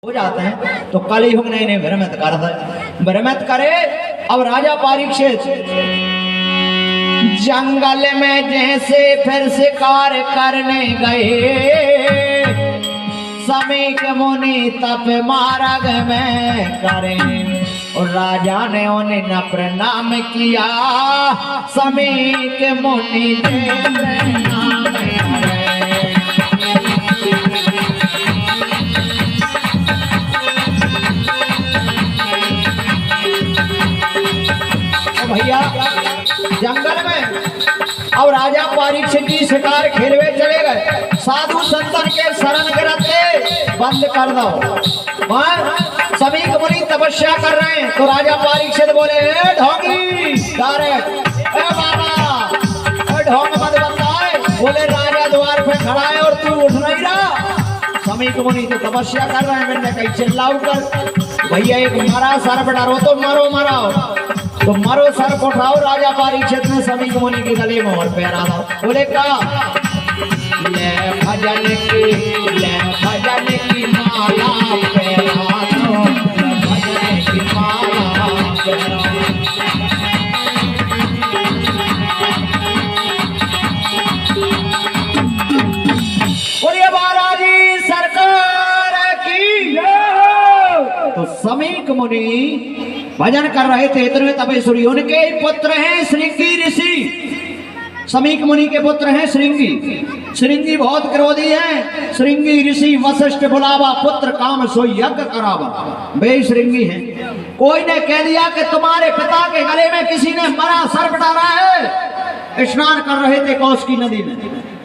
हो जाते हैं तो कलयुग ने भ्रमित कर दे भ्रमित करे। अब राजा परीक्षित जंगल में जैसे फिर शिकार करने गए, समीक मुनि तप मार्ग में करें, और राजा ने उन्हें न प्रणाम किया, समीक मुनि ने प्रणाम करे। भैया जंगल में अब राजा परीक्षित जी शिकार खेलवे चले गए, साधु संतन के शरण गिरते बंद कर दो। समीक मुनि तपस्या कर रहे हैं तो राजा परीक्षित बोले, ए ढोंगी ए बाबा, ढोंग मत बंदा है। बोले राजा द्वार पे खड़ा है और तू उठ नहीं रहा। समीक मुनि तो तपस्या कर रहे हैं, मैंने कहीं चिल्लाऊ कर भैया एक मारा सर पे डारो तो मरो मराओ, तो मरो सर को उठाओ। राजा परीक्षित ने समीक मुनि के गले में और पैरा दो। बोले का ले भजन की माला पैरा दो, भजन की माला पैरा दो। बोलिए बालाजी सरकार की। तो समीक मुनि भजन कर रहे थे, इतने तपेश्वरी उनके पुत्र हैं श्रृंगी ऋषि। समीक मुनि के पुत्र हैं श्रृंगी। श्रृंगी बहुत क्रोधी हैं। श्रृंगी ऋषि वशिष्ठ बुलावा, पुत्र काम सो यज्ञ करावा, वे श्रृंगी हैं। कोई ने कह दिया कि तुम्हारे पिता के गले में किसी ने मरा सर्प डाला है। स्नान कर रहे थे कौशिकी नदी में,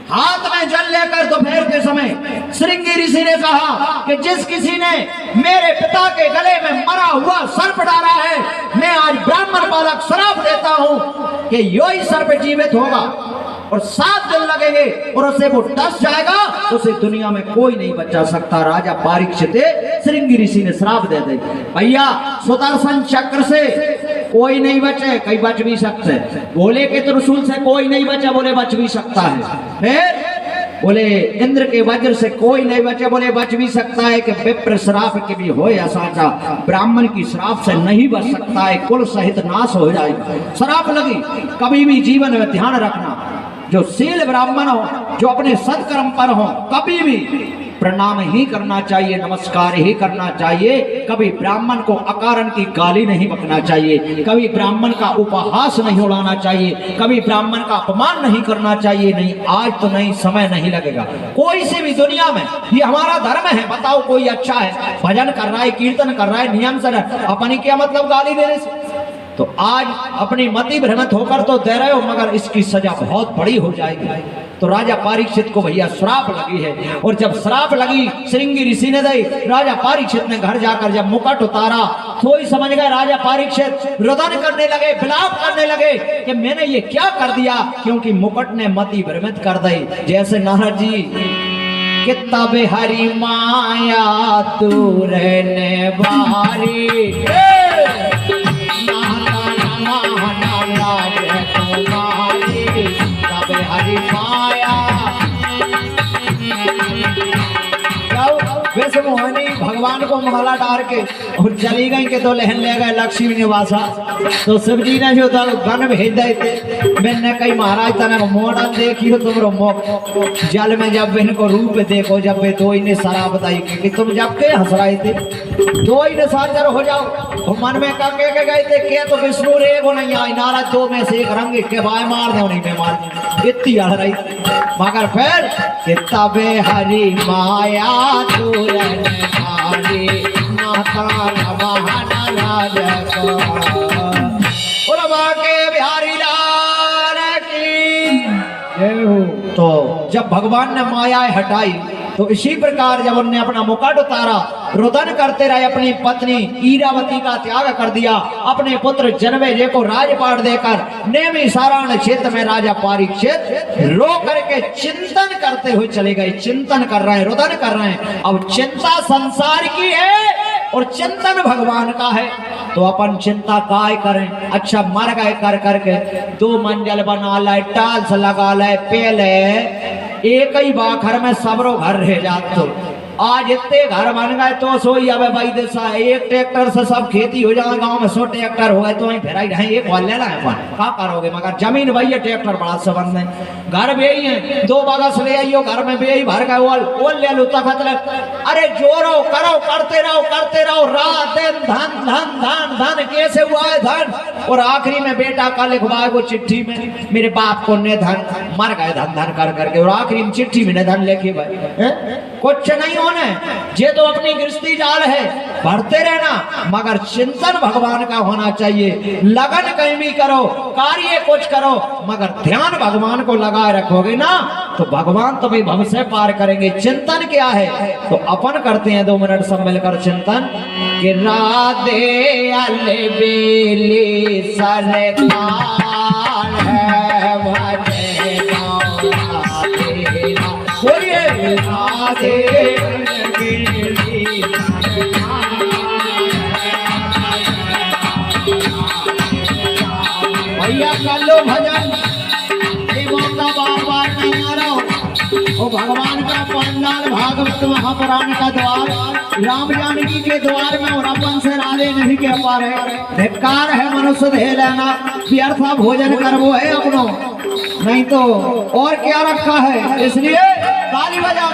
हाथ में जल लेकर दोपहर के समय श्रृंगी ऋषि ने कहा कि जिस किसी ने मेरे पिता के गले में मरा हुआ सर्प डाला है, मैं आज ब्राह्मण बालक श्राप देता हूं कि यही सर्प जीवित होगा और 7 दिन लगेंगे और उससे वो डस जाएगा, उसे दुनिया में कोई नहीं बचा सकता। राजा परीक्षित श्रृंगी ऋषि ने श्राप दे दे। भैया सुदर्शन चक्र से कोई नहीं बचे, कहीं बच भी सकते। बोले के त्रिशूल से कोई नहीं बचा, बोले बच भी सकता है। फिर बोले इंद्र के वज्र से कोई नहीं बचे, बोले बच भी सकता है। कि विप्र श्राप के भी हो या साचा, ब्राह्मण की श्राप से नहीं बच सकता है, कुल सहित नाश हो जाएगा। श्राप लगी कभी भी जीवन में ध्यान रखना, जो शील ब्राह्मण हो, जो अपने सत्कर्म पर हो, कभी भी प्रणाम ही करना चाहिए, नमस्कार ही करना चाहिए। कभी ब्राह्मण को अकारण की गाली नहीं बकना चाहिए, कभी ब्राह्मण का उपहास नहीं उड़ाना चाहिए, कभी ब्राह्मण का अपमान नहीं करना चाहिए। नहीं आज तो नहीं, समय नहीं लगेगा। कोई से भी दुनिया में ये हमारा धर्म है। बताओ कोई अच्छा है, भजन कर रहा है, कीर्तन कर रहा है, नियम से, अपनी क्या मतलब गाली देने से। तो आज अपनी मति भ्रमित होकर तो दे रहे हो, मगर इसकी सजा बहुत बड़ी हो जाएगी। तो राजा परीक्षित को भैया श्राप लगी है, और जब श्राप लगी श्रृंगी ऋषि ने दी, राजा परीक्षित ने घर जाकर जब मुकुट उतारा तो ही समझ गए राजा परीक्षित, रुदन करने लगे, विलाप करने लगे कि मैंने ये क्या कर दिया, क्योंकि मुकुट ने मति भ्रमित कर दी। जैसे नारद जी कि तब हरि माया तू रहने वाली, हरि माया वैसे मोहनी भगवान को माला डाल के और चली गई के तो लहन ले गए लक्ष्मी निवासा। तो शिव जी ने जो गन भेज दे थे, मैंने कही महाराज तना मॉडल देखियो तुम जल में जब इनको रूप देखो, जब वे दो ने शराब बताई कि तुम जब के हंस रहे थे, दो ही ने साझर हो जाओ। मन में कह के गए थे क्या तो विष्णु रे को नहीं आई, नाराज दो में से एक रंग के भाई मार दो, नहीं मैं मार इतनी अड़ रही। मगर फिर किताबे हरि माया तू रहने वाली, माता के बिहारी लाल की। तो जब भगवान ने मायाएं हटाई तो इसी प्रकार जब उन्होंने अपना मुकुट उतारा, रुदन करते रहे, अपनी पत्नी ईरावती का त्याग कर दिया, अपने पुत्र जनमेजय को राजपाट देकर नेमि सारण क्षेत्र में राजा परीक्षित रो करके चिंतन करते हुए चले गए। चिंतन कर रहे हैं, रुदन कर रहे हैं। अब चिंता संसार की है और चिंतन भगवान का है, तो अपन चिंता काय करें। अच्छा मर गए कर करके 2 मंजिल बना ले, टाइल्स लगा ले, पेले एक ही बाखर में सबरो घर रह जात। तो आज इतने घर बन गए तो सोई अब भाई देसा एक ट्रैक्टर से सब खेती हो जाए गांव में 100 ट्रैक्टर हो गए तो वहीं फिर रहे एक वाल ले लाए क्या करोगे मगर जमीन भैया ट्रैक्टर बड़ा संबंध है घर भी यही है 2 बगस ले आइयो घर में भी यही भर गए ओल ले लो तखत अरे जोरो करो करते रहो रात दिन धन धन धन धन कैसे हुआ है धन और आखिरी में बेटा का लिखवाए वो चिट्ठी में मेरे बाप को ने धन मर गए धन धन कर करके और आखिरी में चिट्ठी में ने धन लेके भाई कुछ नहीं होने ये तो अपनी गृहस्थी जाल है भरते रहना मगर चिंतन भगवान का होना चाहिए लगन कहीं भी करो कार्य कुछ करो मगर ध्यान भगवान को लगाए रखोगे ना तो भगवान तो भाई भव से पार करेंगे। चिंतन क्या है तो अपन करते हैं 2 मिनट सब मिलकर चिंतन कि राधे अलबेली सरकार है भजे बोलिए राधे भैया कर लो भजन बार नहीं आ रहा वो भगवान का पंडाल भागवत महापुराण का द्वार राम जानकी के द्वार में और अपन से राधे नहीं कह पा रहे धिक्कार है मनुष्य दे लेना व्यर्था भोजन करवो है अपनो नहीं तो और क्या रखा है इसलिए ताली बजा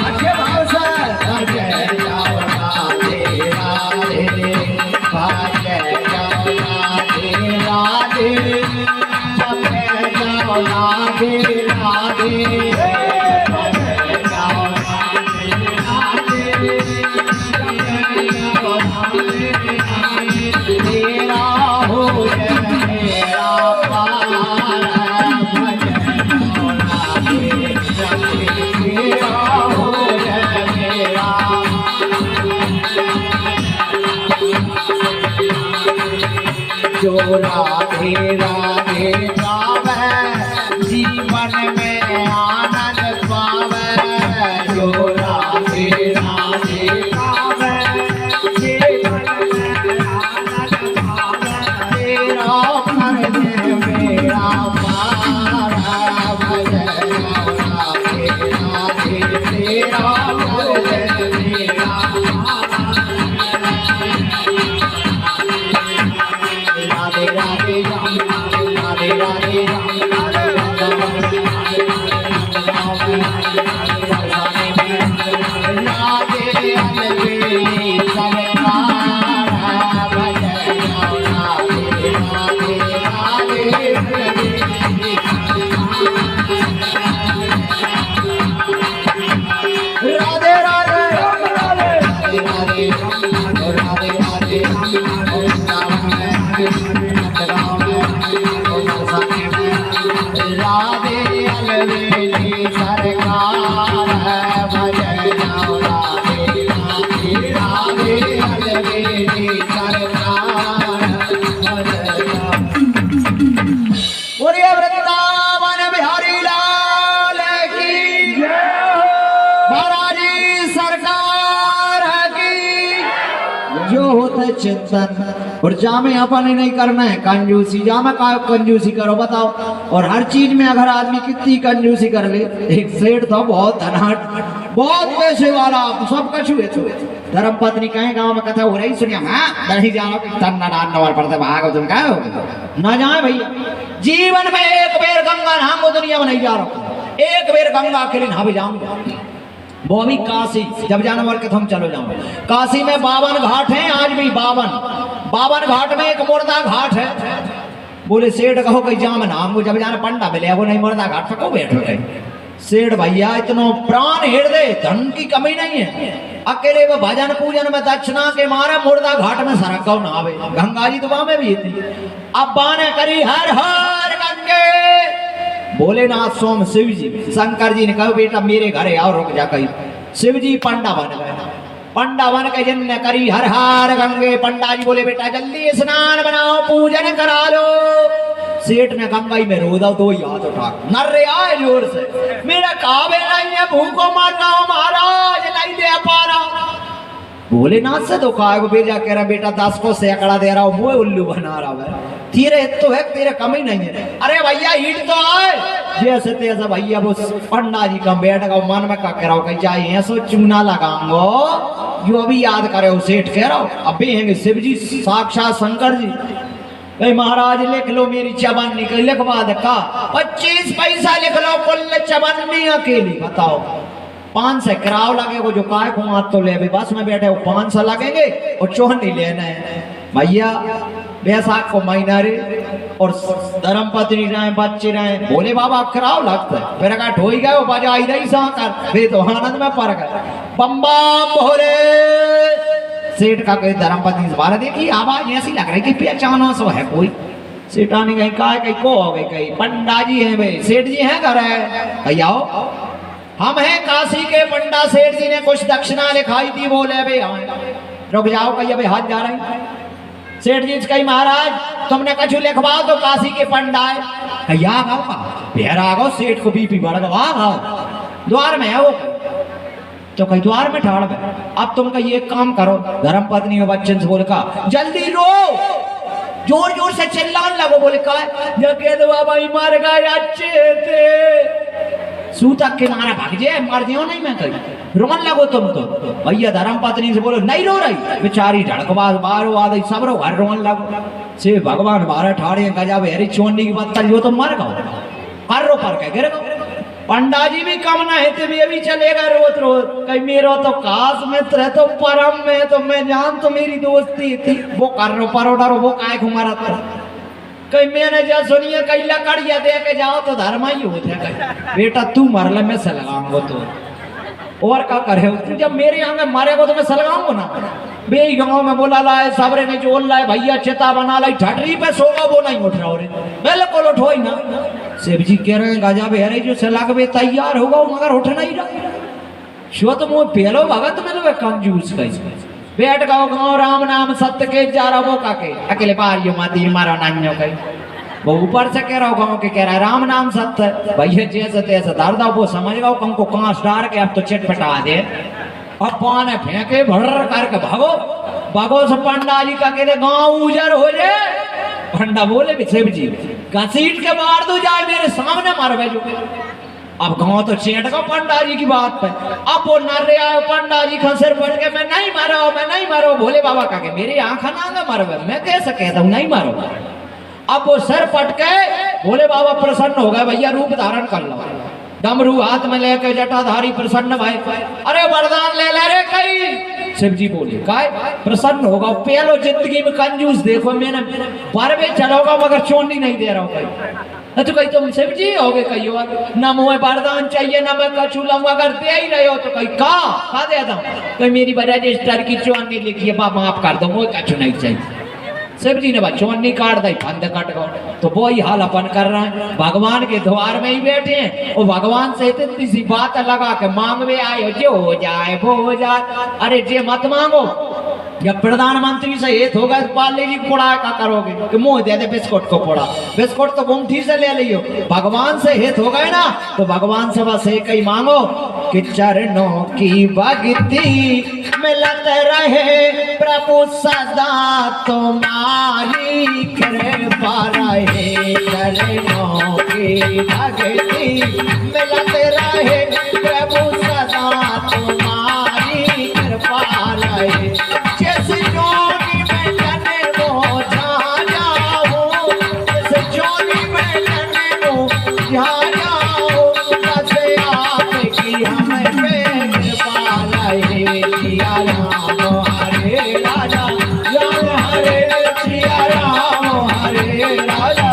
अच्छे भाव से जो राधे राधे गावे जीवन में आनंद पावे जो राधे राधे गावे जीवन में आनंद पावे तेरा फर्ज मेरा पारा भजे राधे राधे तेरा फर्ज मेरा राधे राधे राधे राधे राधे अलबेली सरकार है भजे राधे राधे राधे अलबेली सरकार बोलिए वृंदावन बिहारी लाल की महाराज सरकार की जो होता चिंतन और जामे अपन नहीं करना है कंजूसी जामे का कंजूसी करो बताओ और हर चीज में अगर आदमी कितनी कंजूसी कर ले एक सेठ था बहुत धनाट बहुत पैसे वाला सब कछु है धर्म पत्नी कहे गांव में कथा हो रही सुनिए नहीं जाओ तन्ना डालने पड़ता भागो तुम क्या ना जाए भैया जीवन में एक बेर गंगा नहाऊंगा दुनिया में नहीं जा रहा एक बेर गंगा के लिए नहा भी जाऊंगा वो भी काशी जब जाना मर के हम चलो जाओ काशी में 52 घाट हैं आज भी 52 घाट में एक मुर्दा घाट है बोले सेठ कहो कहीं जाम नाम जब जाना पंडा मिले वो नहीं मुर्दा घाट पर बैठो गए सेठ भैया इतना प्राण हृदय धन की कमी नहीं है अकेले वो भजन पूजन में दक्षिणा के मारे मुर्दा घाट में सरक गौ नहावे गंगा जी दुआ में भी थी अब बाने करी हर हर गंगे भोलेनाथ सोम शिव जी शंकर जी ने कहा बेटा मेरे घरे आओ रुक जा कहीं शिव जी पंडा बन के जिन करी हर हर गंगे पंडा जी बोले बेटा जल्दी स्नान बनाओ पूजन करा लो सेठ ने गंगाई में रो दो तो याद उठा नर्रे आए जोर से मेरा काबे नहीं है भूखो मर रहा हूं महाराज नहीं दे पा रहा भोलेनाथ से तो कहा को भेजा, कह रहा बेटा 10 को सैकड़ा दे रहा हूँ, वो उल्लू बना रहा है, तेरे तो है, तेरे कम ही नहीं है। अरे भैया ईट तो आए, जैसे तैसे भैया वो पंडा जी का बैठ गया मन में का कह रहा हूँ जाए ऐसो चूना लगाऊंगो जो अभी याद करे हो सेठ कह रहा हूँ। अभी हैं शिव जी साक्षात शंकर जी। भाई महाराज लिख लो मेरी चवन्नी का, लिखवा दे का 25 पैसा लिख लो कुल चवन्नी अकेली। बताओ 500 किराया लगेगा, जो काय को हाथ तो ले अभी बस में बैठे हो 500 लगेंगे और चौहनी लेना है भैया। बैसाख को महीना रे और धर्म पत्नी रहे बच्चे रहे, भोले बाबा किराया लगता है। फिर अगर ढोई गए बजा इधर ही कर वे तो आनंद में पड़ गए। बम बम भोले सेठ का कोई धर्म पत्नी बारह देखी आवाज ऐसी लग रही कि पहचानो सो है कोई। सेठानी कहीं कहा कहीं को हो गई, कहीं पंडा जी है भाई, सेठ जी हैं घर है भैया आओ, हम हैं काशी के पंडा, सेठ जी ने कुछ दक्षिणा लिखाई थी, बोले भाई हाँ रुक जाओ कहिए भाई हाथ जा रहे। सेठ जी कही महाराज तुमने कछु लिखवाओ तो काशी के पंडा है। कहिया आ गो सेठ को बीपी बढ़ गया, आओ द्वार में है वो, तो कहीं द्वार में ठाड़ में। अब तुम कहीं एक काम करो, धर्म पत्नी और बच्चन से बोले का जल्दी रो, जोर जोर से चिल्लाने लगो। बोले का भाई मर गए अच्छे थे, सूतक के मारा भाग जाए मर दियो नहीं मैं कहीं रोन लगो तुम तो। भैया धर्म पत्नी से बोलो नहीं रो रही, बेचारी ढड़कबाज बारो आदि सब रो हर रोन लगो से भगवान बारह ठाड़े गजा हरी चोंडी की बात कर तो मर गो हर रो पर कह गिर गो। पंडा जी भी कम ना है तो ये भी चलेगा रोज रोज, कहीं मेरा तो खास मित्र है तो परम में तो मैं जान तो मेरी दोस्ती थी, वो कर रो परोडा रो वो काय घुमारा था। कहीं मैंने जा सुनिए कहीं लकड़िया दे के जाओ तो धर्म ही होते हैं, कहीं बेटा तू मरले मैं से लगाऊंगा तो और क्या करे तू, जब मेरे आगे मारेगा तो मैं सलगाऊंगा ना। बे गांव में बोला लाए सबरे ने जोल लाए भैया चिता बना लाई, ठटरी पे सोगा वो नहीं उठ रहा रे, बिल्कुल उठो ही ना। शिव जी कह रहे हैं गजा बेहरे जो से लग तैयार होगा मगर उठ नहीं रहा। शो तो मुँह पहलो भगत में तो कंजूस कहीं बैठ गो गाँव राम नाम सत्य के जा रहा वो काके अकेले पारियो माती मारो नान्यो कहीं वो ऊपर से कह रहा हो गाँव के कह रहा है राम नाम सत्य भैया जैसे तैसे धर दो वो समझ गो कम को कांच डार के अब तो चिटपटा दे। अब पाने फेंके भर करके भागो भागो से पंडा जी का कहते गाँव उजर हो जाए। पंडा बोले भी शिव जी घसीट के मार दो जाए मेरे सामने मारवे जो। अब गाँव तो चेट का पंडा जी की बात पे, अब वो नर्रे आए पंडा जी खसर पड़ के मैं नहीं मारो भोले बाबा का के मेरी आंखा ना मारो मैं कैसे कहता हूँ नहीं मारो। अब वो सर पटके भोले बाबा प्रसन्न हो गए, भैया रूप धारण कर लो, डमरू हाथ में लेके जटाधारी प्रसन्न भाई, अरे वरदान ले ले रे कहीं। शिव जी बोले काय प्रसन्न होगा पहलो जिंदगी में कंजूस देखो मैंने बारहवें चलोगा मगर चोनी नहीं दे रहा हूँ कहीं तो कहीं तुम शिव जी हो गए कहीं और ना मुझे वरदान चाहिए ना मैं कछु लूंगा, अगर दे ही रहे हो तो कहीं का दे दूं कहीं मेरी रजिस्टर की चोनी लिखी है माफ कर दो मुझे कछु नहीं चाहिए। शिव जी ने चोनी काट दी फंद कट गो तो वो ही हाल अपन कर रहे हैं, भगवान के द्वार में ही बैठे हैं और भगवान से इतनी सी बात लगा के मांगवे आए जो हो जाए वो हो जाए। अरे जे मत मांगो, जब प्रधानमंत्री से हित होगा तो पार्ले जी पोड़ा का करोगे कि मुंह दे दे बिस्कुट को पोड़ा, बिस्कुट तो गुमठी से ले लियो। भगवान से हित हो गए ना तो भगवान से बस एक ही मांगो कि चरणों की भक्ति मिलत रहे प्रभु सदा तुम्हारी कृपा रहे, चरणों की भक्ति मिलत रहे प्रभु सदा तुम्हारी कृपा रहे। जिस जोनी में जने वो जा जाओ, जिस जोनी में जने वो जा जाओ, बस आपकी हमें कृपा रहे। सिया राम हरे राजा राम हरे सिया राम हरे राजा।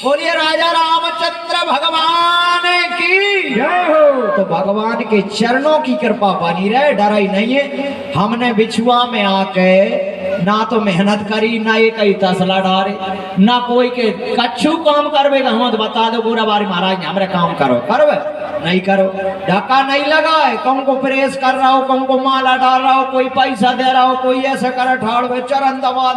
बोलिए राजा रामचंद्र भगवान की जय हो। तो भगवान के चरणों की कृपा बनी रहे, डरा ही नहीं है। हमने बिछुआ में आके ना तो मेहनत करी ना ये कई तसला डारे ना कोई के कच्छु काम करवे हम तो बता दो पूरा बारी महाराज हमारे काम करो करवे नहीं करो, धक्का नहीं लगा है, कम को प्रेस कर रहा हो, कम को माला डाल रहा हो, कोई पैसा दे रहा हो, कोई ऐसे कर ठाड़ चरण दबा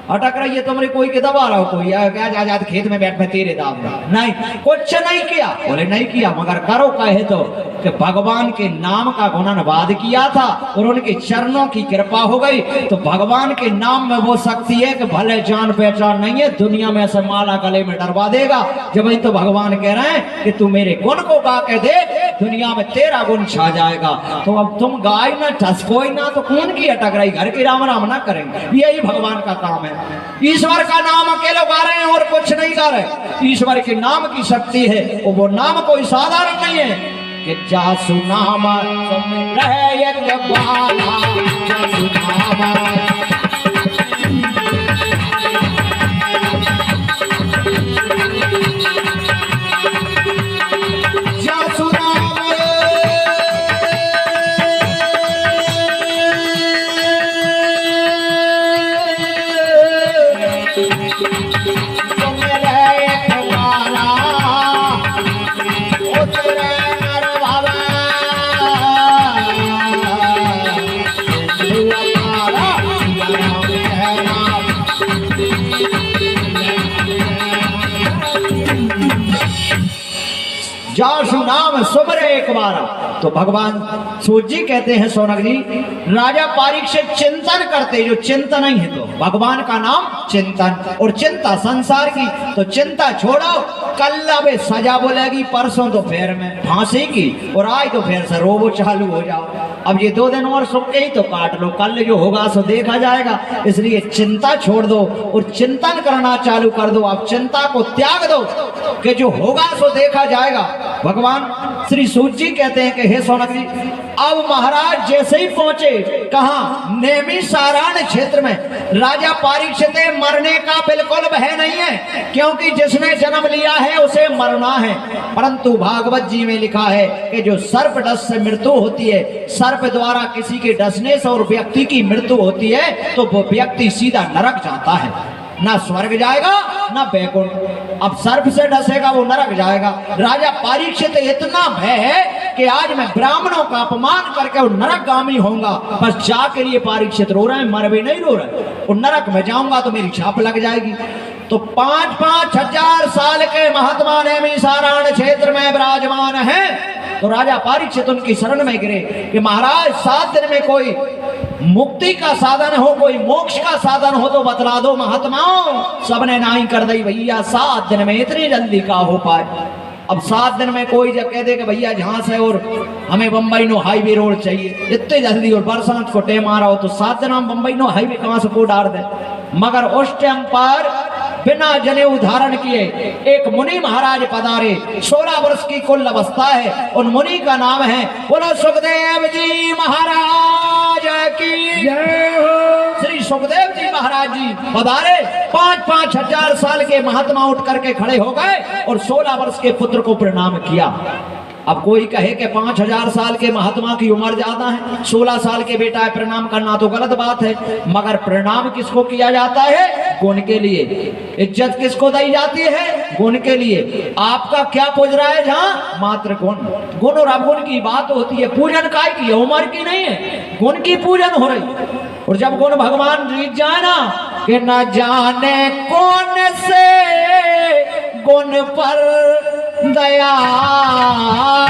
अटक रही है तुमने कोई के दबा रहा हो, कोई क्या जा खेत में बैठ में तेरे दाब रहा नहीं, कुछ नहीं किया। बोले नहीं किया, मगर करो कहे तो कि भगवान के नाम का गुणगान किया था और उनके चरणों की कृपा हो गई। तो भगवान के नाम में वो शक्ति है कि भले जान पहचान नहीं है, दुनिया में ऐसा माला गले में डरवा देगा। जब तो भगवान कह रहे हैं कि तू मेरे गुण को गा के देख, दुनिया में तेरा गुण छा जाएगा। तो अब तुम गाय ना ठसकोई ना तो कौन की अटक रही, घर की राम राम ना करेंगे, यही भगवान का काम है। ईश्वर का नाम अकेले गा रहे हैं और कुछ नहीं गा रहे। ईश्वर के नाम की शक्ति है, वो नाम कोई साधारण नहीं है कि जासु नाम रहे एक बाला, जासु नाम जासु नाम सुमरे एक बार। तो भगवान सूत जी कहते हैं सोनक जी, राजा परीक्षित चिंतन करते, जो चिंता नहीं है तो भगवान का नाम चिंतन, और चिंता संसार की तो चिंता छोड़ो, कल अब सजा बोलेगी, परसों तो फिर में फांसी की, और आज तो फिर से रोबो चालू हो जाओ। अब ये 2 दिन और सुख के ही तो काट लो, कल जो होगा सो देखा जाएगा। इसलिए चिंता छोड़ दो और चिंतन करना चालू कर दो। अब चिंता को त्याग दो कि जो होगा सो देखा जाएगा। भगवान श्री सूत जी कहते हैं कि हे सौनक जी, अब महाराज जैसे ही पहुंचे कहा नेमी सारण क्षेत्र में, राजा परीक्षित मरने का बिल्कुल भय नहीं है, क्योंकि जिसने जन्म लिया है उसे मरना है। परंतु भागवत जी में लिखा है कि जो सर्प डस से मृत्यु होती है, सर्प द्वारा किसी के डसने से और व्यक्ति की मृत्यु होती है, तो वो व्यक्ति सीधा नरक जाता है, ना स्वर्ग जाएगा ना बैकुंठ। अब सर्प से डसेगा वो नरक जाएगा। राजा परीक्षित इतना भय है कि आज मैं ब्राह्मणों का अपमान करके वो नरकगामी होऊंगा। बस जा के लिए परीक्षित रो रहे हैं, मर भी नहीं रो रहे, और नरक में जाऊंगा तो मेरी छाप लग जाएगी। तो 5-5 हजार साल के महात्मा नेमी सारण क्षेत्र में विराजमान है। तो राजा परीक्षित उनकी शरण में गिरे कि महाराज 7 दिन में कोई मुक्ति का साधन हो, कोई मोक्ष का साधन हो तो बतला दो महात्माओं। सबने नहीं कर दी भैया, 7 दिन में इतनी जल्दी का हो पाए। अब 7 दिन में कोई जब कह दे कि भैया जहां से और हमें बम्बई नो हाईवे रोड चाहिए इतनी जल्दी, और बरसात को टेम आ रहा हो, तो 7 दिन हम बम्बई नो हाईवे कहां से को डाल दे। मगर उस टाइम पर बिना जनेऊ धारण किए एक मुनि महाराज पधारे। 16 वर्ष की कुल अवस्था है। उन मुनि का नाम है, बोलो सुखदेव जी महाराज की जय हो। श्री सुखदेव जी महाराज जी पधारे। 5-5 हजार साल के महात्मा उठ करके खड़े हो गए और 16 वर्ष के पुत्र को प्रणाम किया। अब कोई कहे कि 5000 साल के महात्मा की उम्र ज्यादा है, 16 साल के बेटा है, प्रणाम करना तो गलत बात है। मगर प्रणाम किसको किया जाता है? गुण के लिए। इज्जत किसको दी जाती है? गुण के लिए। आपका क्या पूज रहा है? जहाँ मात्र गुण, गुण और अवगुण की बात होती है। पूजन काय की है? उम्र की नहीं है, गुण की पूजन हो रही। और जब गुण भगवान रीत जाए ना कि न जाने कौन से गुण पर दया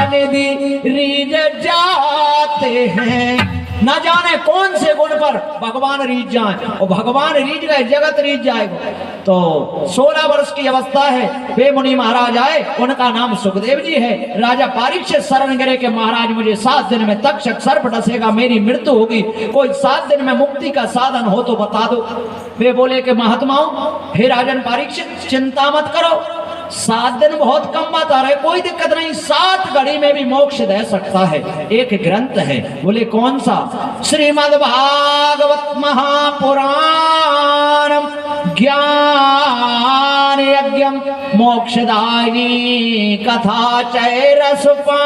निधि रीझ जाते हैं। न जाने कौन से गुण पर भगवान रीझ जाए, और भगवान रीझ गए जगत रीझ जाएगा। तो 16 वर्ष की अवस्था है, वे मुनि महाराज आए, उनका नाम सुखदेव जी है। राजा परीक्षित शरण गिरे के महाराज मुझे 7 दिन में तक्षक सर्प डसेगा, मेरी मृत्यु होगी, कोई 7 दिन में मुक्ति का साधन हो तो बता दो। वे बोले कि महात्माओं, हे राजन परीक्षित चिंता मत करो, 7 दिन बहुत कम बात आ रहे, कोई दिक्कत नहीं, 7 घड़ी में भी मोक्ष दे सकता है। एक ग्रंथ है। बोले कौन सा? श्रीमद् भागवत महापुराण ज्ञान यज्ञम मोक्षदायिनी कथा चैरसपान।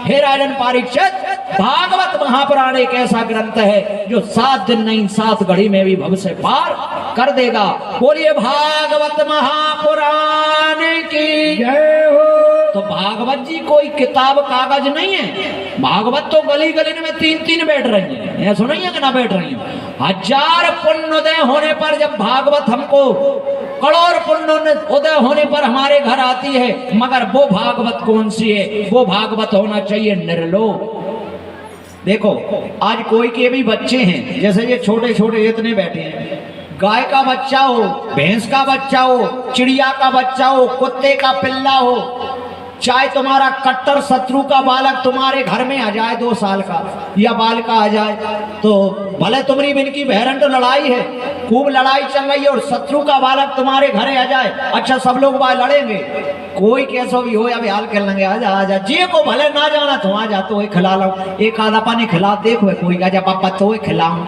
हे राजन परीक्षित, भागवत महापुराण एक ऐसा ग्रंथ है जो 7 दिन नहीं 7 घड़ी में भी भव से पार कर देगा। बोलिए भागवत महापुराण की जय हो। तो भागवत जी कोई किताब कागज नहीं है। भागवत तो गली गली में 3-3 बैठ रही है, ऐसा नहीं है कि ना बैठ रही है। 1000 पुण्योदय होने पर जब भागवत हमको करोड़ पुण्योदय होने पर हमारे घर आती है, मगर वो भागवत कौन सी है? वो भागवत होना चाहिए निर्लोभ। देखो आज कोई के भी बच्चे हैं, जैसे ये छोटे छोटे इतने बैठे हैं, गाय का बच्चा हो, भैंस का बच्चा हो, चिड़िया का बच्चा हो, कुत्ते का पिल्ला हो, चाहे तुम्हारा कट्टर शत्रु का बालक तुम्हारे घर में आ जाए 2 साल का या बालिका आ जाए, तो भले तुम्हारी इनकी बहरन तो लड़ाई है, खूब लड़ाई चल रही है, और शत्रु का बालक तुम्हारे घरे आ जाए, अच्छा सब लोग बाहर लड़ेंगे, कोई कैसो भी हो या भी हाल खेल लेंगे, आजा आजा जी को भले ना जाना तो आ जा, तो वही खिला लो, एक आधा पानी खिला, देखो कोई का जब पापा तो खिलाऊं,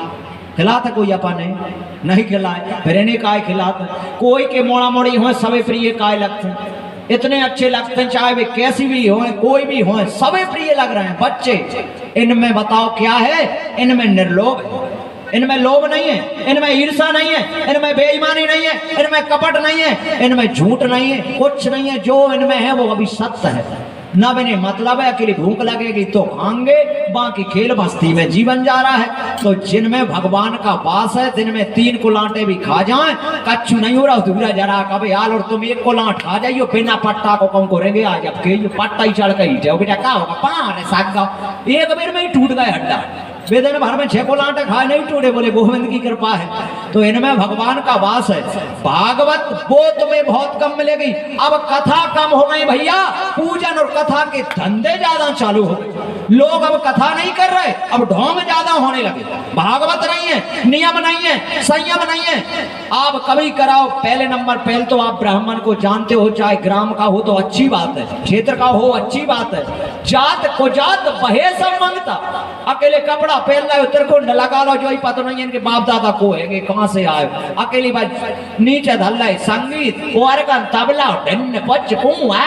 खिलाता कोई अपा नहीं खिलाए, फिर इन्हें काय खिलाते, कोई के मोड़ा मोड़ी हो सभी प्रिय काय लगते, इतने अच्छे लगते हैं, चाहे वे कैसी भी हो, कोई भी हो, सभी प्रिय लग रहे हैं बच्चे। इनमें बताओ क्या है? इनमें निर्लोभ है, इनमें लोभ नहीं है, इनमें ईर्षा नहीं है, इनमें बेईमानी नहीं है, इनमें कपट नहीं है, इनमें झूठ नहीं है, कुछ नहीं है। जो इनमें है वो अभी सत्य है। ना मैंने मतलब है अकेली भूख लगेगी तो खाएंगे, बाकी खेल मस्ती में जीवन जा रहा है। तो जिनमें भगवान का वास है, दिन में 3 कुलांटे भी खा जाएं, कच्चू नहीं हो रहा दूरा जरा कभी हाल, और तुम 1 कुलांट खा जाइयो बिना पट्टा को कौन करेंगे आज, अब के पट्टा ही चढ़ के ही जाओ बेटा, क्या होगा पान साग एक बेर में ही टूट गए हड्डा, वेदन भर में 6 कुलांटे खाए नहीं टूटे, बोले गोविंद की कृपा है। तो इनमें भगवान का वास है। भागवत वो तुम्हें बहुत कम मिलेगी। अब कथा कम हो गई भैया, पूजन और कथा के धंधे ज्यादा चालू हो गए, लोग अब कथा नहीं कर रहे, अब ढोंग ज्यादा होने लगे। भागवत नहीं है, नियम नहीं है, संयम नहीं है। आप कभी कराओ, पहले नंबर पहले तो आप ब्राह्मण को जानते हो, चाहे ग्राम का हो तो अच्छी बात है, क्षेत्र का हो अच्छी बात है, जात को जात बहे सब मांगता, अकेले कपड़ा पहन लो तेरे को लगा लो, जो ही पता नहीं इनके बाप दादा को है, कहां से आए, अकेली बात नीचे धल्ला संगीत का तबला ढन्न पच हुआ।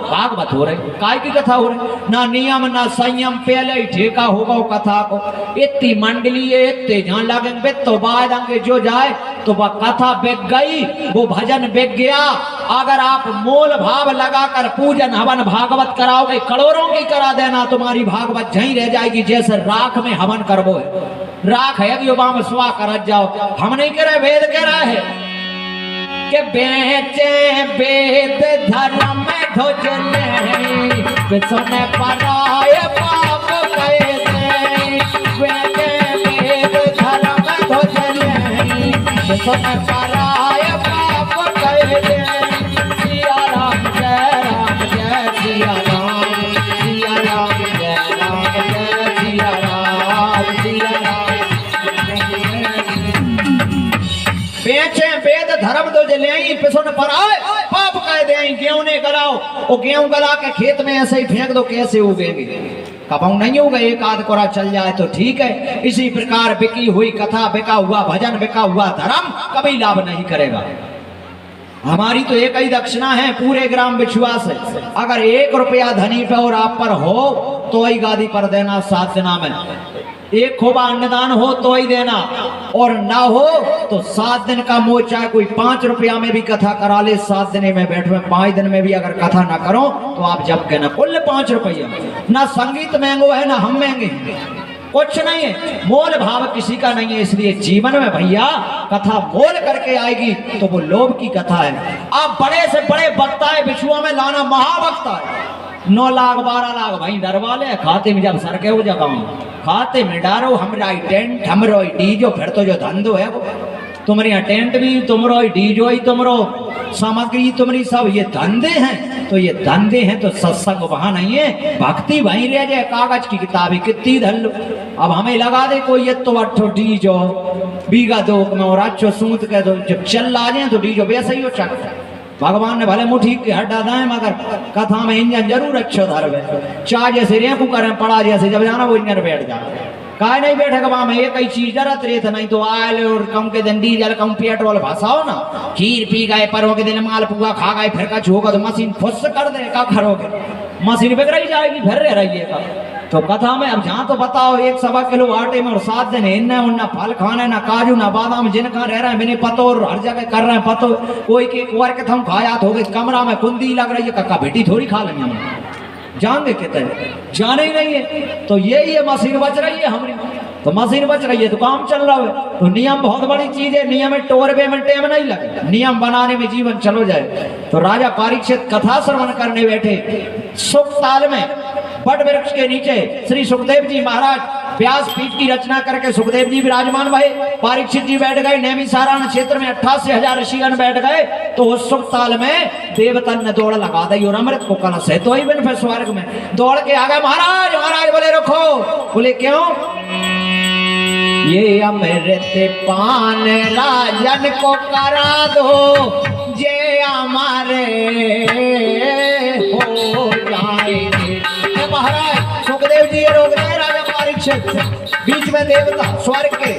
भागवत हो रही, काय की कथा हो रही, ना नियम ना संयम, पहले ही ठेका होगा वो कथा को। इतनी मंडली है, इतने जहां लगेंगे तो बाद आगे जो जाए तो वह कथा बिक गई, वो भजन बिक गया। अगर आप मोल भाव लगाकर पूजन हवन भागवत कराओगे, करोड़ों की करा देना, तुम्हारी भागवत जहीं रह जाएगी जैसे राख में हवन करबो है। राख है कि में स्वा कर जाओ, हम नहीं करे, वेद कह रहा है कि बेचे वेद धर्म में ध्वजले सुने पराय पाप कहे दे, बेचे वेद धर्म में ध्वजले सुने पराय पाप कहे दे। सिया राम जय राम जय सिया राम, सिया राम जय राम जय सिया राम, सिया राम। बेचे वेद धर्म तो जले पिछुन पर आए पाप कह दे, गेहूं ने गलाओ, वो गेहूं गला के खेत में ऐसे ही फेंक दो, कैसे उगेंगे? कपाऊ नहीं होगा, एक आध कोरा चल जाए तो ठीक है। इसी प्रकार बिकी हुई कथा, बिका हुआ भजन, बिका हुआ धर्म कभी लाभ नहीं करेगा। हमारी तो एक ही दक्षिणा है पूरे ग्राम विश्वास है, अगर 1 रुपया धनी पे और आप पर हो तो ही गादी पर देना 7 दिना में, 1 खोबा अन्नदान हो तो ही देना, और ना हो तो 7 दिन का मोह, चाहे कोई 5 रुपया में भी कथा करा ले, 7 दिन में बैठो, 5 दिन में भी अगर कथा ना करो तो आप जब कहना कुल 5 रुपया। ना संगीत महंगो है ना हम महंगे, कुछ नहीं है, मोल भाव किसी का नहीं है। इसलिए जीवन में भैया कथा मोल करके आएगी तो वो लोभ की कथा है। आप बड़े से बड़े वक्ता है विश्व में लाना, महावक्ता है, 9 लाख 12 लाख भाई डरवा ले, खाते में जब सरके हो जगह खाते में डारो, हमरा टेंट हमरो डीजो, फिर तो जो धंधो है वो तुम्हारे यहाँ टेंट भी तुमरो, डीजो ही तुमरो, सामग्री तुम्हारी, सब ये धंधे हैं। तो ये धंधे हैं तो सत्संग वहां नहीं है, भक्ति वहीं रह जाए। कागज की किताबें कितनी धर लो, अब हमें लगा दे कोई ये तो 8 डीजो बीघा 2 में और अच्छो सूत के दो, जब चल आ जाए तो डीजो वैसे ही हो चक। भगवान ने भले मुठी के हटा दाए, मगर कथा में इंजन जरूर अच्छो धरवे, चाह जैसे रेखू करें पड़ा जैसे जब जाना वो इंजन बैठ जाए, काय नहीं बैठेगा वहां में एक ही चीज जरूरत रही था, नहीं तो आयल और कम के दिन डीजल कम पेट्रोल भसाओ ना, खीर पी गए परों के दिन माल पुआ खा गए, फिर का होगा तो मशीन खुद से कर दे, क्या करोगे? मशीन बिक रही जाएगी, फिर रह रही है तो कथा में अब जहाँ तो बताओ 1 किलो आटे में और 7 दिन इन्ना उन्ना फल खाना ना काजू ना बादाम जिनका रह रहे हैं मैंने पतो और हर जगह कर रहे हैं पतो कोई के कुआर के थम खाया हो गए कमरा में कुंदी लग रही है कक्का बेटी थोड़ी खा लेंगे हम जान कहते हैं जाने ही नहीं है। तो ये मशीन बच रही है हमारी तो मशीन बच रही है तो काम चल रहा है। तो नियम बहुत बड़ी चीज है, नियम में टोरबे में टेम नहीं लगे, नियम बनाने में जीवन चलो जाए। तो राजा परीक्षित कथा श्रवण करने बैठे सुख ताल में बट वृक्ष के नीचे श्री सुखदेव जी महाराज व्यास पीठ की रचना करके सुखदेव जी विराजमान भये, परीक्षित जी बैठ गए, नैमिषारण्य क्षेत्र में 88,000 ऋषिगण बैठ गए। तो उस सुख ताल में देवतन ने दौड़ लगा दी और अमृत को कलश है तो ही बन फिर स्वर्ग में दौड़ के आ गए। महाराज महाराज बोले रखो, बोले क्यों? ये अमृत पान राजन को करा दो जे हमारे हो जाएंगे। महाराज सुखदेव जी रोक रहे राजा परीक्षित बीच में देवता स्वर्ग के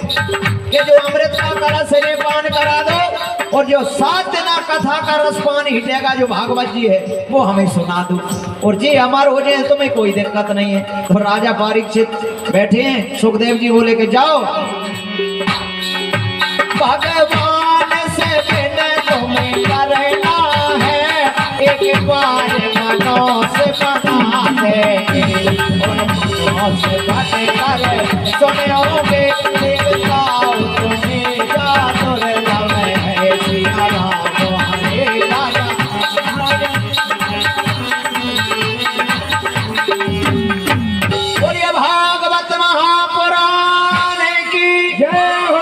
जो अमृत का कलश है पान करा दो और जो 7 दिन कथा का रस पान हिटेगा जो भागवत जी है वो हमें सुना दो और जी हमारे हो जाए तुम्हें कोई दिक्कत नहीं है। तो राजा परीक्षित बैठे हैं, सुखदेव जी बोले के जाओ भगवान से बिन तुम्हें करना है एक बार मनों से बना देंगे और मनों से बातें करे सुनोगे देवताओं तुम्हें जादू लवे है सिया राम हरे राजा। बोलिए भागवत महापुराण की जय हो।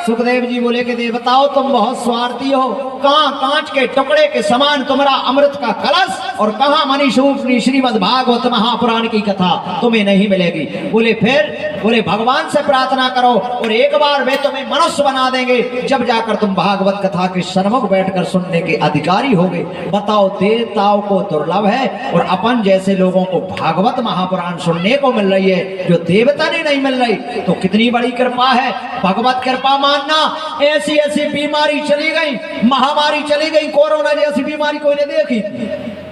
सुखदेव जी बोले कि देवताओं तुम बहुत स्वार्थी हो, कहाँ कांच के टुकड़े के समान तुम्हारा अमृत का कलश और कहाँ मनीषूपनी श्रीमद् भागवत महापुराण की कथा तुम्हें नहीं मिलेगी। बोले फिर? बोले भगवान से प्रार्थना करो और एक बार वे तुम्हें मनुष्य बना देंगे जब जाकर तुम भागवत कथा के सन्मुख बैठकर सुनने के अधिकारी होगे। बताओ देवताओं को दुर्लभ है और अपन जैसे लोगों को भागवत महापुराण सुनने को मिल रही है जो देवता ने नहीं मिल रही, तो कितनी बड़ी कृपा है। भगवत कृपा मानना। ऐसी ऐसी बीमारी चली गई, महामारी चली गई, कोरोना जैसी बीमारी कोई ने देखी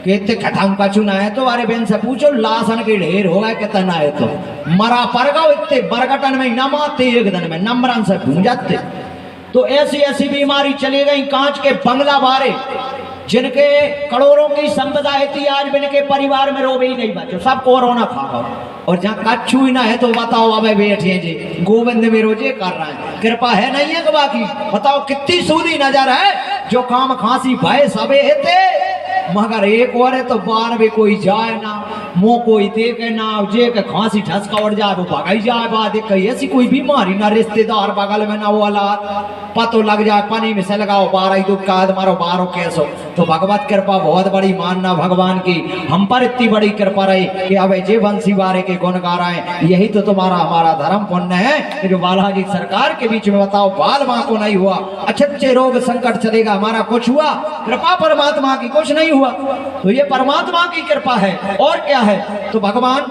कहते खत्म का चुना है तो अरे बहन से पूछो लाशन के ढेर हो गए कितना है तो मरा पर गो इतने बरगटन में न माते एक दिन में नंबरन से भूंजाते। तो ऐसी ऐसी बीमारी चली गई, कांच के बंगला बारे जिनके करोड़ों की संपदा थी आज भी इनके परिवार में रोबे ही नहीं बचे, सब कोरोना खा गए। और जहाँ कच्छू ही ना है तो बताओ अब बैठे जी गोविंद में रोजे कर रहे हैं, कृपा है नहीं है। बाकी बताओ कितनी सूदी नजर है जो काम खांसी भय सबे थे मगर एक और है तो बार में कोई जाए ना मुंह कोई देखे ना जे के खांसी ठसका उड़ जाए वो भगाई जाए बाद कहीं ऐसी कोई बीमारी ना रिश्तेदार बगल में ना वो औलाद पतो लग जाए पानी में से लगाओ 12 दुख का मारो 12 कैसो। तो भगवत कृपा बहुत बड़ी मानना भगवान की हम पर इतनी बड़ी कृपा रही कि अब जे बंसी बारे के गुण गा रहे हैं। यही तो तुम्हारा हमारा धर्म पुण्य है कि जो बालाजी सरकार के बीच में बताओ बाल माँ को नहीं हुआ, अच्छे रोग संकट चलेगा, हमारा कुछ हुआ कृपा परमात्मा की कुछ नहीं हुआ। तो ये परमात्मा की कृपा है और क्या है। तो भगवान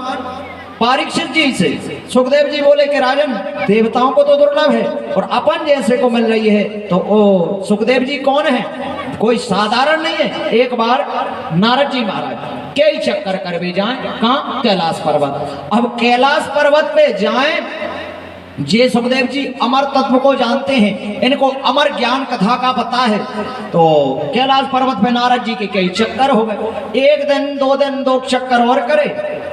परीक्षित जी से सुखदेव जी बोले कि राजन देवताओं को तो दुर्लभ है और अपन जैसे को मिल रही है। तो ओ सुखदेव जी कौन है? कोई साधारण नहीं है। एक बार नारद जी महाराज कई चक्कर कर भी जाएं कहाँ? कैलाश पर्वत। अब कैलाश पर्वत पे जाएं जे सुखदेव जी अमर तत्व को जानते हैं, इनको अमर ज्ञान कथा का पता है। तो कैलाश पर्वत पे नारद जी के कई चक्कर हो गए, एक दिन 2 दिन 2 चक्कर और करे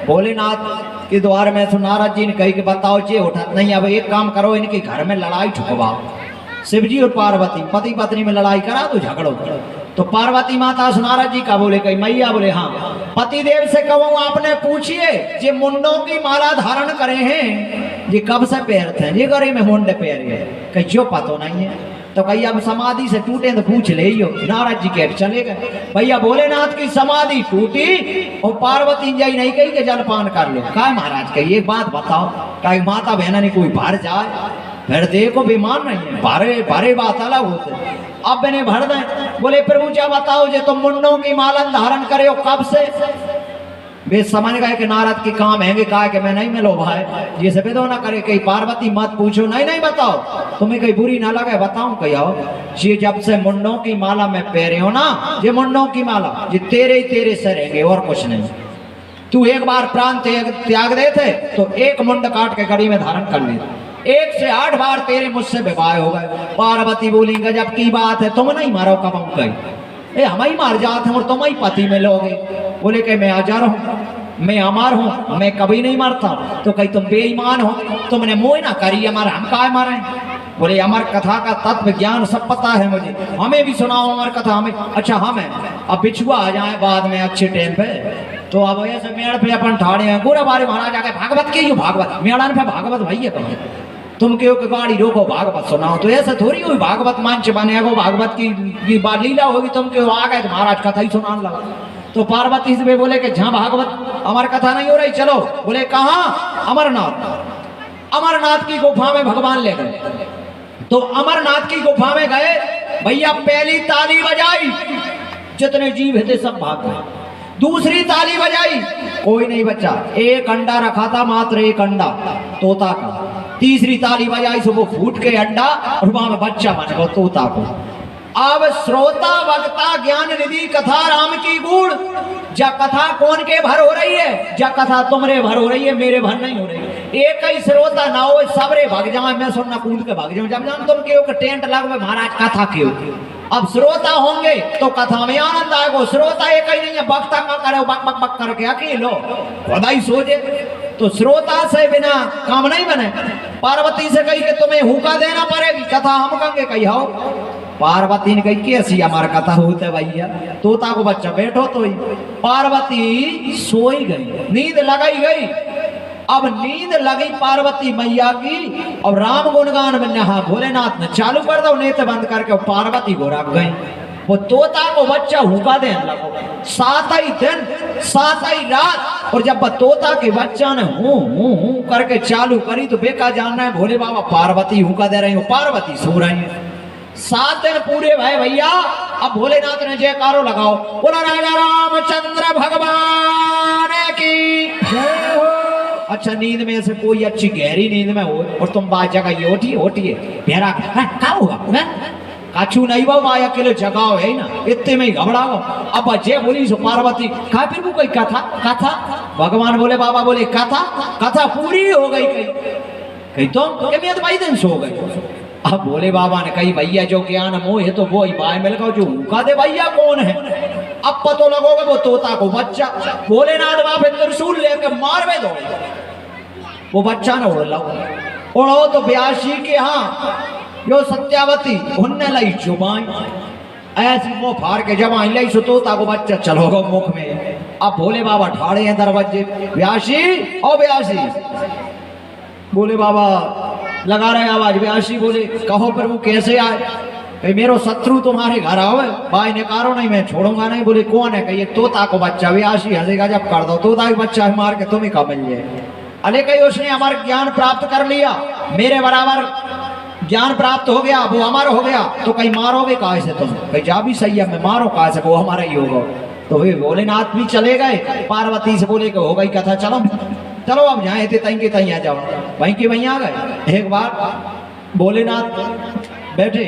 भोलेनाथ के द्वार में। तो नारद जी ने कही कि बताओ जे उठत नहीं, अब एक काम करो इनके घर में लड़ाई ठुकवाओ। शिवजी और पार्वती पति पत्नी में लड़ाई करा तो झगड़ो। तो पार्वती माता नारद जी का बोले कही मैया बोले हाँ पति देव से कहो आपने पूछिए जे मुंडों की माला धारण करे हैं ये कब से पैर थे, ये गरे में मुंडे पैर है कहीं जो पतो नहीं है। तो कही अब समाधि से टूटे तो पूछ ले ही हो। नारद जी के चले गए। भैया भोलेनाथ की समाधि टूटी और पार्वती जी नहीं कही कि जलपान कर लो। कहा महाराज कही एक बात बताओ, कहीं माता बहना ने कोई भर जाए फिर देखो बीमार नहीं है, भारे भारे बात अलग होते अब मैंने भर दें। बोले प्रभु क्या बताओ जे तुम मुंडों की माला धारण करे हो कब से? वे समझ गए कि नारद की काम है, कहा कि मैं नहीं मिलो भाई ये सब तो ना करे। कहीं पार्वती मत पूछो, नहीं नहीं बताओ तुम्हें कहीं बुरी ना लगे बताऊं कही आओ। ये जब से मुंडों की माला में पहरे हो ना, ये मुंडों की माला ये तेरे ही तेरे से रहेंगे और कुछ नहीं। तू एक बार प्राण त्याग देते तो एक मुंड काट के कड़ी में धारण कर लेते, 1 से 8 बार तेरे मुझसे विवाह हो गए। पार्वती बोली गजब की बात है, तुम नहीं मारो कब हम गई, ए हम ही मार जाते हैं और तुम ही पति में लोगे। बोले कि मैं आजार हूँ, मैं अमर हूँ, मैं कभी नहीं मरता। तो कहीं तुम बेईमान हो, तुमने मोह ना करी हमारा, हम काय मारे। बोले अमर कथा का तत्व ज्ञान सब पता है मुझे, हमें भी सुनाओ अमर कथा हमें। अच्छा हमें अब बिछुआ आ जाए बाद में अच्छे टाइम पे, तो अब ऐसे मेड़ पे अपन ठाड़े हैं गोरा बारे महाराज आके भागवत के भागवत मेड़ान पे भागवत भैया कहो, तुम क्यों कि गाड़ी रोको भागवत सुनाओ। तो ऐसा थोड़ी हुई भागवत मंच बनेगा, भागवत की लीला होगी, तुम क्यों आ गए महाराज कथा ही सुनाने लगा। तो पार्वती से बोले कि जहाँ भागवत अमर कथा नहीं हो रही चलो। बोले कहाँ? अमरनाथ। अमरनाथ की गुफा में भगवान ले गए। तो अमरनाथ की गुफा में गए भैया, पहली ताली बजाई, जितने जीव थे सब भाग गए। दूसरी ताली बजाई, कोई नहीं बचा, एक अंडा रखा था, मात्र एक अंडा तोता का। तीसरी ताली बजाई सो वो फूट के अंडा और वहां में बच्चा बन गया तोता को। अब श्रोता वक्ता ज्ञान निधि कथा राम की गुण, जा कथा कौन के भर हो रही है? जा कथा तुमरे भर हो रही है, मेरे भर नहीं हो रही। एक ही श्रोता ना हो, सबरे भाग जाए, मैं सुनना कूद के भाग जाऊं। जब जान तुम क्यों टेंट लगवे महाराज कथा क्यों। अब श्रोता होंगे तो कथा में आनंद आएगा। श्रोता एक ही नहीं है, वक्ता का करे बक बक बक करके अकेलो खुदा ही सोचे। तो श्रोता से बिना काम नहीं बने। पार्वती से कही कि तुम्हें हुक्का देना पड़ेगी, कथा हम कहेंगे कही हो। पार्वती ने कही कैसी हमारा कथा होते भैया, तोता को बच्चा बैठो तो ही। पार्वती सोई गई, नींद लगाई गई। अब नींद लगी पार्वती मैया की, अब राम गुणगान में नहा भोलेनाथ ने चालू कर दो, नेत्र बंद करके पार्वती को रख गई। वो तोता को बच्चा हुक्का देने लगो, 7 ही दिन 7 ही रात। और जब तोता के बच्चा ने हूं करके चालू करी तो बेका जानना है भोले बाबा पार्वती हुक्का दे रही हो, पार्वती सो रही है। 7 दिन पूरे भाई भैया। अब भोलेनाथ ने जयकारो लगाओ, बोला राजा रामचंद्र भगवान की जय हो। अच्छा नींद में से कोई अच्छी गहरी नींद में हो और तुम बात जगह ओटिए भेरा क्या होगा, काछू नहीं बाबू माया के लिए जगाओ है ना, इतने में ही घबराओ। अब जय बोली सो पार्वती कहा फिर वो कोई कथा। भगवान बोले बाबा बोले कथा पूरी हो गई। कहीं तुम तो भाई दिन सो गए। अब बोले बाबा ने कही भैया जो ज्ञान मोह है तो वो ही बाय मिल गया, जो हुक्का दे भैया कौन है। अब पतो लगोगे वो तोता को बच्चा। भोलेनाथ बाबा त्रिशूल लेके मारवे दो, वो बच्चा न उड़ो तो ब्यासी के यहाँ यो सत्यावती उनने लाई जुबान ऐसी मुंह फाड़ के जबान लाई सो तोता को बच्चा चलोगे मुख में। अब भोले बाबा ठाड़े हैं दरवाजे, ब्यासी ओ ब्यासी। बोले बाबा लगा रहे आवाज, ब्यासी बोले कहो प्रभु कैसे आए। कहीं मेरो शत्रु तुम्हारे घर आवे, भाई ने कारो नहीं मैं छोड़ूंगा नहीं। बोले कौन है? कही तोता को बच्चा। ब्यासी हंसेगा जब कर दो, तोता के बच्चा मार के तुम्हें कब मिल जाए। अरे कहीं उसने हमारा ज्ञान प्राप्त कर लिया, मेरे बराबर ज्ञान प्राप्त हो गया, वो हमारा हो गया, तो कहीं मारोगे कहा से तुम? कहीं जा भी सही है, मैं मारो कहा से, वो हमारा ही होगा। तो वे भोलेनाथ भी चले गए। पार्वती से बोले कि हो गई कथा, चलो चलो अब जाए थे तहीं के तहीं आ जाओ। वहीं के वहीं आ गए। एक बार भोलेनाथ बैठे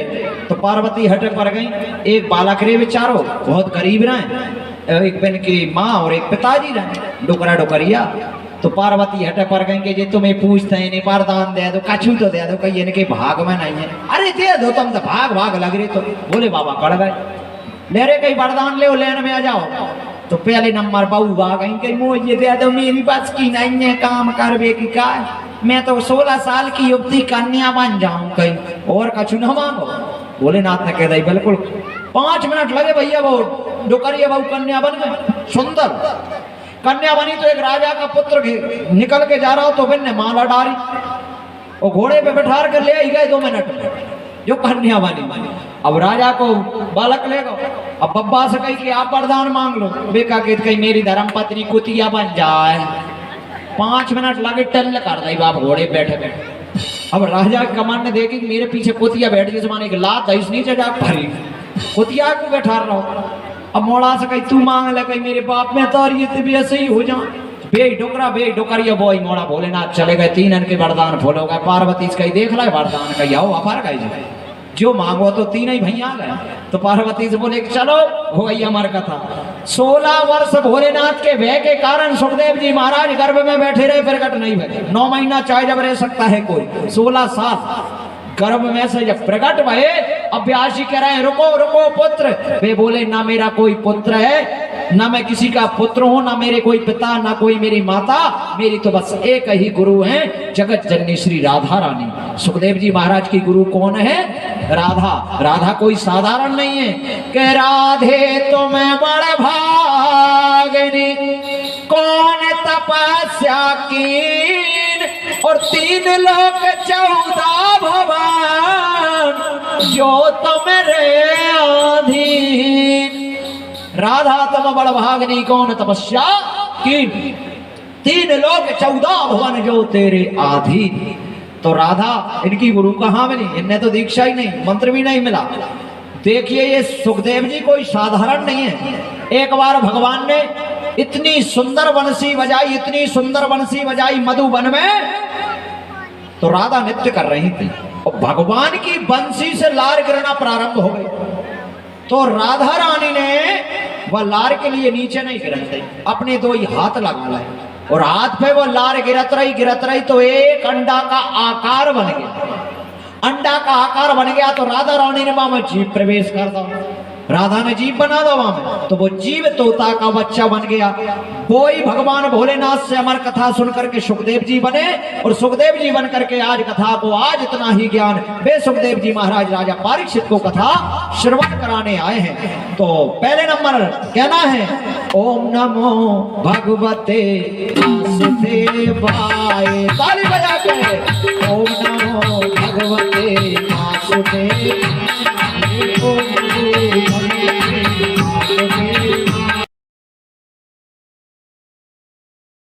तो पार्वती हटे पर गई। एक बालक रे बेचारो बहुत गरीब रहे, एक बहन की माँ और एक पिताजी रहे, डोकरा डोकरिया। तो पार्वती हटे पर गई कि जे तुम्हें पूछते हैं इन्हें वरदान दे दो, कछु तो दे दो। कहीं इनके भाग में नहीं है। अरे दे दो तुम तो भाग लग रही। तो बोले बाबा कड़ गए, ले रे कहीं वरदान ले लेन में आ जाओ। तो पहले नंबर बहू आ गई, कहीं मुझे दे दो, मेरी बस की नहीं है काम करवे की का, मैं तो 16 साल की युवती कन्या बन जाऊं कहीं, और कछु न मांगो। भोलेनाथ ने कह दी बिल्कुल। 5 मिनट लगे भैया, वो डोकरिया बहू कन्या बन गई, सुंदर कन्या बनी। तो एक राजा का पुत्र निकल के जा रहा हो तो बिन ने माला डाली, वो घोड़े पे बैठा कर ले आई गए 2 मिनट में, जो कन्या बनी। अब राजा को बालक ले गो। अब बब्बा से कही कि आप वरदान मांग लो। बेका के कहीं मेरी धर्मपत्नी कुतिया बन जाए। 5 मिनट लगे, टल कर दी बाप घोड़े बैठे बैठे। अब राजा कमान ने देखी मेरे पीछे कुतिया बैठ गई, जमाने की लात दईस नीचे जा भरी, कुतिया को बैठा रहो। अब मोड़ा से कही तू मांग ले, कहीं मेरे बाप में तो भी ऐसे ही हो जाए। बे डोकरिया बोई मोड़ा। भोलेनाथ चले गए, 3 के वरदान फॉलो गए। पार्वती कही देख ला वरदान कही आओ अफर गई। जो मांगो तो तीन ही भैया गए। तो पार्वती से बोले कि चलो हो गई हमारी कथा। 16 वर्ष भोलेनाथ के भय के कारण सुखदेव जी महाराज गर्भ में बैठे रहे, प्रकट नहीं भय। 9 महीना चाहे जब रह सकता है कोई, 16 साल गर्भ में से जब प्रकट भये, अब व्यासी कह रहे हैं रुको रुको पुत्र। वे बोले ना मेरा कोई पुत्र है, ना मैं किसी का पुत्र हूं, ना मेरे कोई पिता, ना कोई मेरी माता, मेरी तो बस एक ही गुरु है, जगत जननी श्री राधा रानी। सुखदेव जी महाराज की गुरु कौन है? राधा। राधा कोई साधारण नहीं है। कह राधे तुम्हें बड़ भागनी, कौन तपस्या की और 3 लोक 14 भवन, जो तुम्हारे अधीन। राधा तुम बड़ भागनी, कौन तपस्या की, 3 लोक 14 भवन, जो तेरे अधीन। तो राधा इनकी गुरु कहाँ मिली? इन्हें तो दीक्षा ही नहीं, मंत्र भी नहीं मिला। देखिए ये सुखदेव जी कोई साधारण नहीं है। एक बार भगवान ने इतनी सुंदर बंसी बजाई, इतनी सुंदर बंसी बजाई मधुबन में, तो राधा नृत्य कर रही थी और भगवान की बंसी से लार गिरना प्रारंभ हो गई। तो राधा रानी ने वह लार के लिए नीचे नहीं गिरते, अपने 2 ही हाथ लगा लाए और हाथ पे वो लार गिरत रही तो एक अंडा का आकार बन गया। अंडा का आकार बन गया तो राधा रानी ने वहां में जीव प्रवेश कर दो, राधा ने जीव बना दो वहां में, तो वो जीव तोता का बच्चा बन गया। वो ही भगवान भोलेनाथ से अमर कथा सुन करके सुखदेव जी बने और सुखदेव जी बन करके आज कथा को, आज इतना ही ज्ञान वे सुखदेव जी महाराज राजा परीक्षित को कथा श्रवण कराने आए हैं। तो पहले नंबर कहना है ओम नमो भगवते वासुदेवाय, ताली बजा के ओम नमो भगवते वासुदेवाय।